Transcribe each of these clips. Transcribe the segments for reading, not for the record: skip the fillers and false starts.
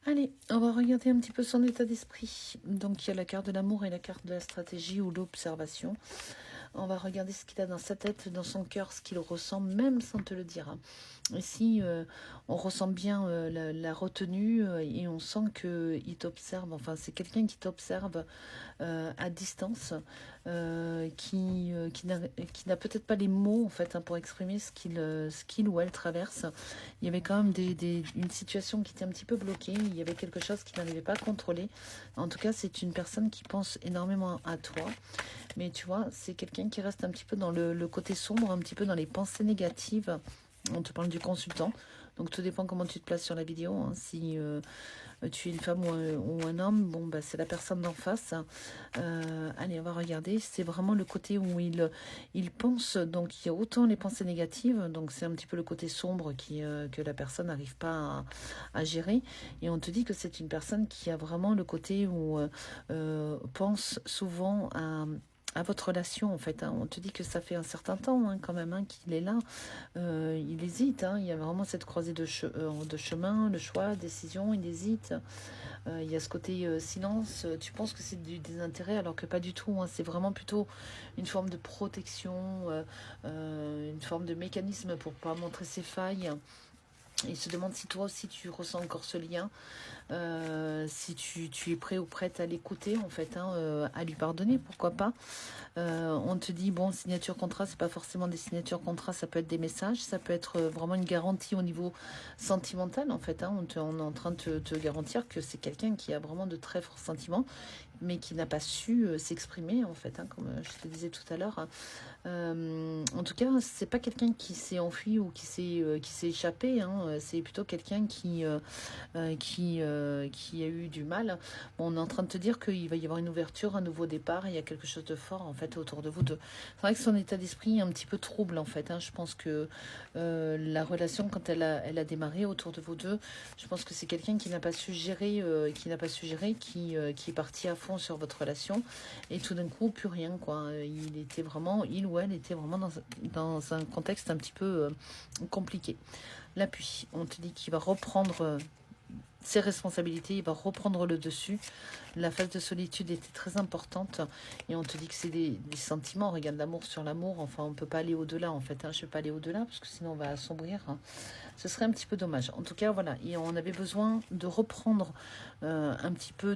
Allez, on va regarder un petit peu son état d'esprit. Donc il y a la carte de l'amour et la carte de la stratégie ou l'observation. On va regarder ce qu'il a dans sa tête, dans son cœur, ce qu'il ressent, même sans te le dire. Ici, on ressent bien la retenue et on sent qu'il t'observe. Enfin, c'est quelqu'un qui t'observe à distance, qui n'a peut-être pas les mots en fait pour exprimer ce qu'il ou elle traverse. Il y avait quand même une situation qui était un petit peu bloquée. Il y avait quelque chose qu'il n'arrivait pas à contrôler. En tout cas, c'est une personne qui pense énormément à toi. Mais tu vois, c'est quelqu'un qui reste un petit peu dans le côté sombre, un petit peu dans les pensées négatives. On te parle du consultant. Donc, tout dépend comment tu te places sur la vidéo. Hein. Si tu es une femme ou un homme, bon, bah, c'est la personne d'en face. Allez, on va regarder. C'est vraiment le côté où il pense. Donc, il y a autant les pensées négatives. Donc, c'est un petit peu le côté sombre que la personne n'arrive pas à gérer. Et on te dit que c'est une personne qui a vraiment le côté où pense souvent à votre relation en fait. Hein. On te dit que ça fait un certain temps quand même qu'il est là. Il hésite. Hein. Il y a vraiment cette croisée de chemin, le choix, décision. Il hésite. Il y a ce côté silence. Tu penses que c'est du désintérêt alors que pas du tout. Hein. C'est vraiment plutôt une forme de protection, une forme de mécanisme pour pas montrer ses failles. Il se demande si toi aussi tu ressens encore ce lien, si tu es prêt ou prête à l'écouter en fait, à lui pardonner, pourquoi pas. On te dit, bon, signature contrat, c'est pas forcément des signatures contrat, ça peut être des messages, ça peut être vraiment une garantie au niveau sentimental en fait. Hein. On est en train de te garantir que c'est quelqu'un qui a vraiment de très forts sentiments, mais qui n'a pas su s'exprimer en fait, comme je te disais tout à l'heure. En tout cas, c'est pas quelqu'un qui s'est enfui ou qui s'est échappé. Hein. C'est plutôt quelqu'un qui a eu du mal. Bon, on est en train de te dire qu'il va y avoir une ouverture, un nouveau départ. Il y a quelque chose de fort en fait autour de vous deux. C'est vrai que son état d'esprit est un petit peu trouble en fait. Hein. Je pense que la relation quand elle a démarré autour de vous deux, je pense que c'est quelqu'un qui n'a pas su gérer, qui est parti à fond sur votre relation et tout d'un coup plus rien quoi. Il ou elle était vraiment dans un contexte un petit peu compliqué. L'appui, on te dit qu'il va reprendre ses responsabilités, il va reprendre le dessus. La phase de solitude était très importante et on te dit que c'est des sentiments. Regarde l'amour sur l'amour, enfin on peut pas aller au-delà en fait. Je ne vais pas aller au-delà parce que sinon on va assombrir. Ce serait un petit peu dommage. En tout cas voilà, et on avait besoin de reprendre un petit peu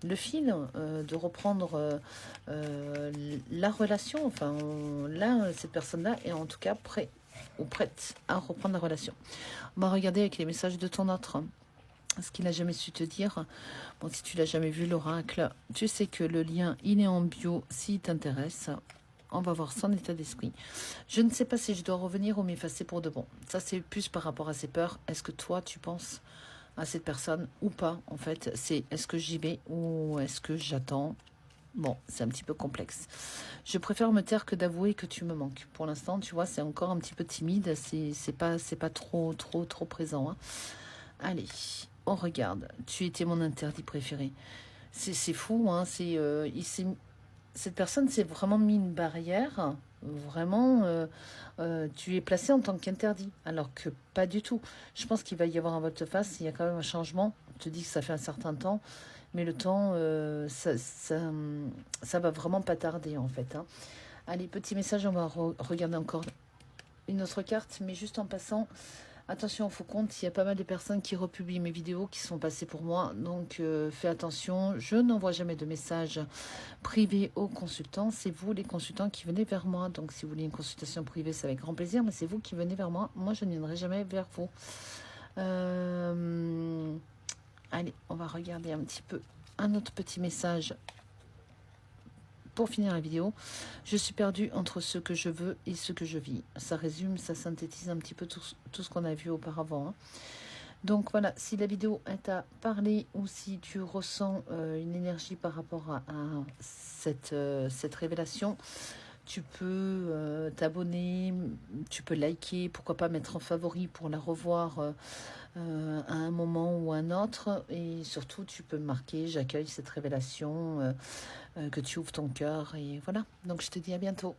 le fil, de reprendre la relation. Enfin là, cette personne-là est en tout cas prête ou prête à reprendre la relation. On va regarder avec les messages de ton autre. Ce qu'il n'a jamais su te dire. Bon, si tu l'as jamais vu, l'oracle, tu sais que le lien, il est en bio s'il t'intéresse. On va voir son état d'esprit. Je ne sais pas si je dois revenir ou m'effacer pour de bon. Ça, c'est plus par rapport à ses peurs. Est-ce que toi, tu penses à cette personne ou pas, en fait? C'est est-ce que j'y vais ou est-ce que j'attends? Bon, c'est un petit peu complexe. Je préfère me taire que d'avouer que tu me manques. Pour l'instant, tu vois, c'est encore un petit peu timide. C'est pas trop présent. Hein. Allez, on regarde. Tu étais mon interdit préféré. C'est fou, hein. Cette personne s'est vraiment mis une barrière. Vraiment, tu es placé en tant qu'interdit, alors que pas du tout. Je pense qu'il va y avoir un volte-face. Il y a quand même un changement. On te dit que ça fait un certain temps, mais le temps, ça va vraiment pas tarder en fait. Hein. Allez, petit message. On va regarder encore une autre carte, mais juste en passant. Attention, faut compte, il y a pas mal de personnes qui republient mes vidéos qui sont passées pour moi, donc fais attention, je n'envoie jamais de messages privés aux consultants, c'est vous les consultants qui venez vers moi, donc si vous voulez une consultation privée, c'est avec grand plaisir, mais c'est vous qui venez vers moi, moi je ne viendrai jamais vers vous. Allez, on va regarder un petit peu un autre petit message pour finir la vidéo. Je suis perdue entre ce que je veux et ce que je vis. Ça résume, ça synthétise un petit peu tout ce qu'on a vu auparavant. Hein. Donc voilà, si la vidéo t'a parlé ou si tu ressens une énergie par rapport à cette révélation, tu peux t'abonner, tu peux liker, pourquoi pas mettre en favori pour la revoir à un moment ou un autre. Et surtout, tu peux marquer j'accueille cette révélation, que tu ouvres ton cœur. Et voilà, donc je te dis à bientôt.